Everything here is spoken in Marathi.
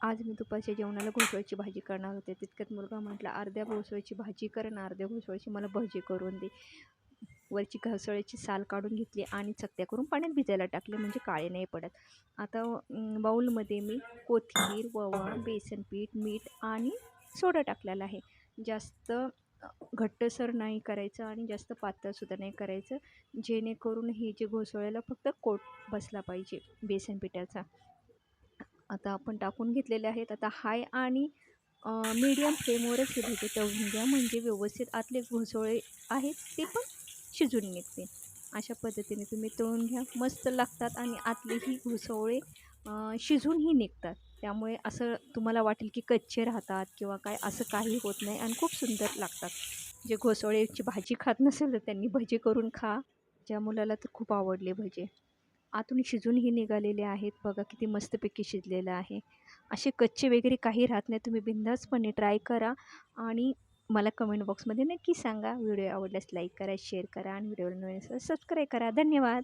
आज मी दुपारच्या जेवणाला घोसाळ्याची भाजी करणार होते. तितक्यात मुलगा म्हटला, अर्ध्या घोसाळ्याची भाजी कर आणि अर्ध्या घोसाळ्याची मला भजी करून दे. वरची घोसाळ्याची साल काढून घेतली आणि चकत्या करून पाण्यात भिजायला टाकले, म्हणजे काळे नाही पडत. आता बाऊलमध्ये मी कोथिंबीर, ओवा, बेसन पीठ, मीठ आणि सोडा टाकलेला आहे. जास्त घट्टसर नाही करायचं आणि जास्त पातळसुद्धा नाही करायचं, जेणेकरून हे जे घोसाळ्याला फक्त कोट बसला पाहिजे बेसन पिठाचा. आता आपण टाकून घेतलेले आहेत. आता हाय आणि मीडियम फ्लेमवरच हे भजे तळून घ्या, म्हणजे व्यवस्थित आतले घोसाळे आहेत ते पण शिजून निघते. अशा पद्धतीने तुम्ही तळून घ्या, मस्त लागतात आणि आतलेही घोसाळे शिजूनही निघतात. त्यामुळे असं तुम्हाला वाटेल की कच्चे राहतात किंवा काय, असं काही होत नाही आणि खूप सुंदर लागतात. जे घोसाळ्याची भाजी खात नसेल तर त्यांनी भजे करून खा. ज्या मुलाला तर खूप आवडले भजे. आतून शिजूनही निघालेले आहेत. बघा किती मस्तपैकी शिजलेलं आहे. असे कच्चे वगैरे काही राहत नाही. तुम्ही बिनधास्तपणे ट्राय करा आणि मला कमेंट बॉक्समध्ये नक्की सांगा. व्हिडिओ आवडल्यास लाईक करा, शेअर करा आणि व्हिडिओला नवीन असेल सबस्क्राईब करा. धन्यवाद.